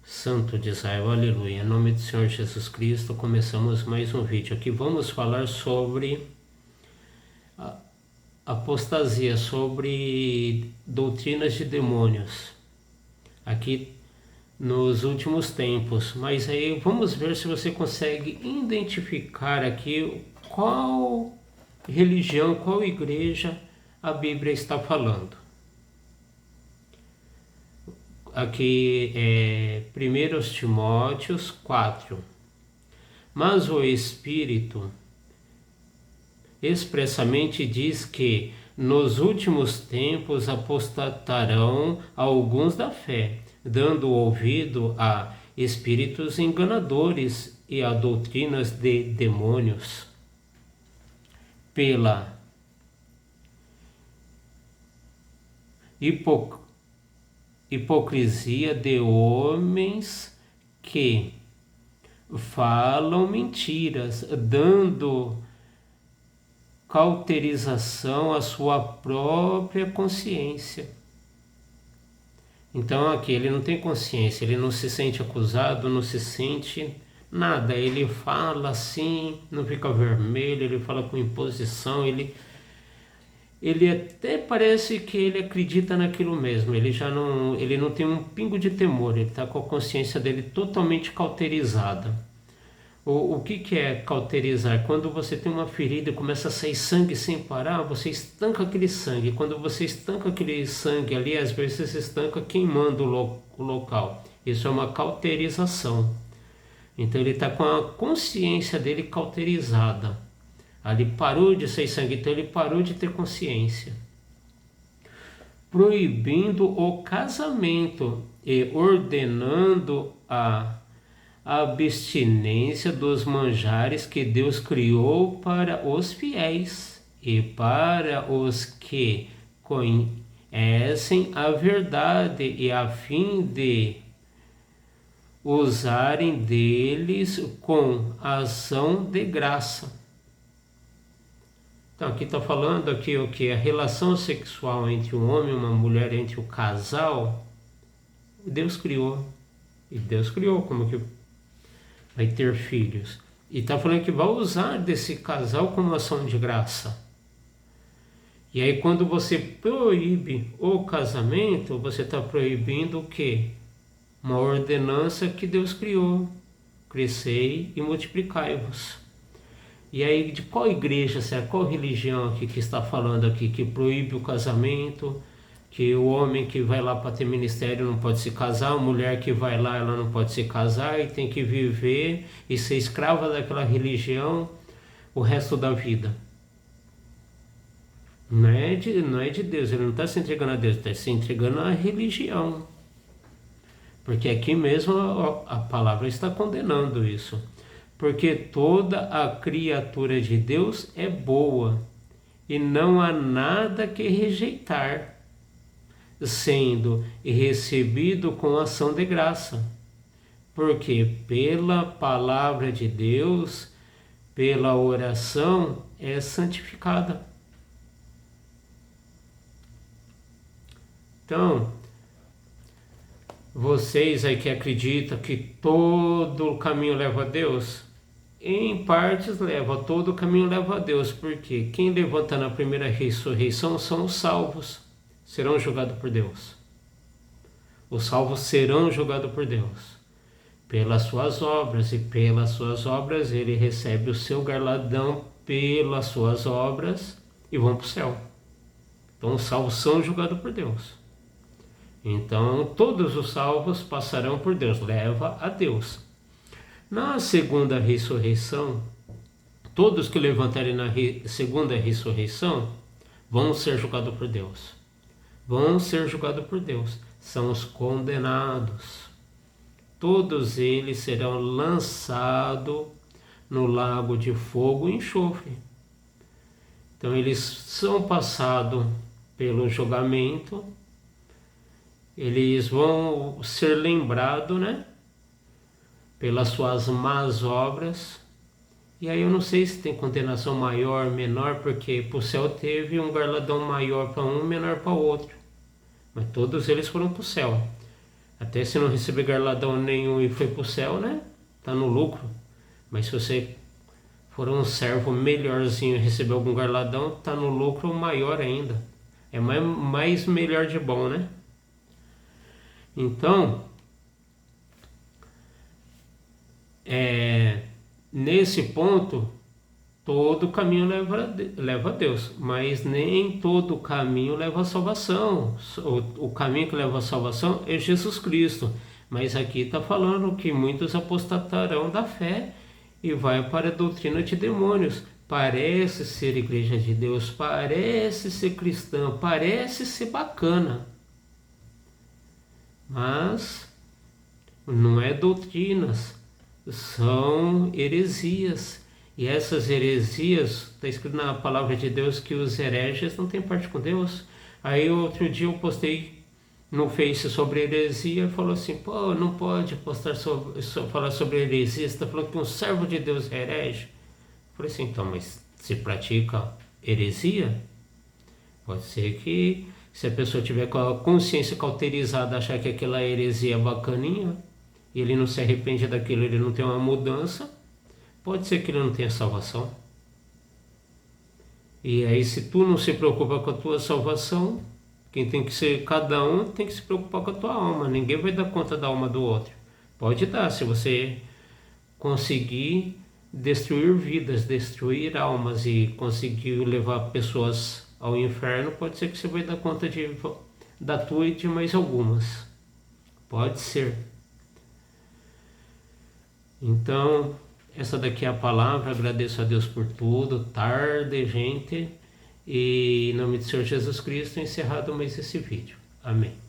Santo de Israel, aleluia. Em nome do Senhor Jesus Cristo, começamos mais um vídeo. Aqui vamos falar sobre apostasia, sobre doutrinas de demônios. Aqui nos últimos tempos. Mas aí vamos ver se você consegue identificar aqui qual religião, qual igreja a Bíblia está falando. Aqui é 1 Timóteos 4. Mas o Espírito expressamente diz que nos últimos tempos apostatarão alguns da fé, dando ouvido a espíritos enganadores e a doutrinas de demônios, pela hipocrisia de homens que falam mentiras, dando cauterização à sua própria consciência. Então aqui ele não tem consciência, ele não se sente acusado, não se sente nada, ele fala assim, não fica vermelho, ele fala com imposição, ele até parece que ele acredita naquilo mesmo, ele não tem um pingo de temor, ele está com a consciência dele totalmente cauterizada. O que é cauterizar? Quando você tem uma ferida e começa a sair sangue sem parar, você estanca aquele sangue. Quando você estanca aquele sangue ali, às vezes você estanca queimando o local. Isso é uma cauterização. Então ele está com a consciência dele cauterizada. Ali parou de sair sangue, então ele parou de ter consciência. Proibindo o casamento e ordenando a abstinência dos manjares que Deus criou para os fiéis e para os que conhecem a verdade, e a fim de usarem deles com ação de graça. Então aqui está falando aqui o que? A relação sexual entre um homem e uma mulher, entre o casal, Deus criou. E Deus criou como que vai ter filhos. E está falando que vai usar desse casal como ação de graça. E aí quando você proíbe o casamento, você está proibindo o quê? Uma ordenança que Deus criou. Crescei e multiplicai-vos. E aí de qual igreja, qual religião aqui que está falando aqui, que proíbe o casamento, que o homem que vai lá para ter ministério não pode se casar, a mulher que vai lá ela não pode se casar e tem que viver e ser escrava daquela religião o resto da vida? Não é de Deus, ele não está se entregando a Deus, está se entregando à religião. Porque aqui mesmo a palavra está condenando isso. Porque toda a criatura de Deus é boa e não há nada que rejeitar, sendo recebido com ação de graça, porque pela palavra de Deus, pela oração, é santificada. Então, vocês aí que acreditam que todo o caminho leva a Deus, em partes leva, todo o caminho leva a Deus, porque quem levanta na primeira ressurreição são os salvos. Serão julgados por Deus. Os salvos serão julgados por Deus pelas suas obras, e pelas suas obras ele recebe o seu galardão pelas suas obras e vão para o céu. Então os salvos são julgados por Deus. Então todos os salvos passarão por Deus, leva a Deus. Na segunda ressurreição, todos que levantarem na segunda ressurreição vão ser julgados por Deus. Vão ser julgados por Deus, são os condenados. Todos eles serão lançados no lago de fogo e enxofre. Então eles são passados pelo julgamento, eles vão ser lembrados, pelas suas más obras. E aí eu não sei se tem condenação maior, menor, porque para o céu teve um galardão maior para um, menor para o outro. Mas todos eles foram para o céu. Até se não receber galardão nenhum e foi para o céu, né? Tá no lucro. Mas se você for um servo melhorzinho e receber algum galardão, tá no lucro maior ainda. É mais melhor de bom, né? Então, nesse ponto, todo caminho leva a Deus, mas nem todo caminho leva à salvação. O caminho que leva à salvação é Jesus Cristo. Mas aqui está falando que muitos apostatarão da fé e vai para a doutrina de demônios. Parece ser igreja de Deus, parece ser cristã, parece ser bacana, mas não é doutrinas, são heresias. E essas heresias, está escrito na palavra de Deus que os hereges não têm parte com Deus. Aí outro dia eu postei no Face sobre heresia e falou assim, pô, não pode falar sobre heresia, você está falando que um servo de Deus é herege? Eu falei assim, então, mas se pratica heresia? Pode ser que se a pessoa tiver com a consciência cauterizada, achar que aquela heresia é bacaninha, e ele não se arrepende daquilo, ele não tem uma mudança, pode ser que ele não tenha salvação. E aí, se tu não se preocupa com a tua salvação, quem tem que ser, cada um tem que se preocupar com a tua alma. Ninguém vai dar conta da alma do outro. Pode dar, se você conseguir destruir vidas, destruir almas e conseguir levar pessoas ao inferno, pode ser que você vai dar conta da tua e de mais algumas. Pode ser. Então, essa daqui é a palavra. Agradeço a Deus por tudo. Tarde, gente. E em nome do Senhor Jesus Cristo, encerrado mais esse vídeo. Amém.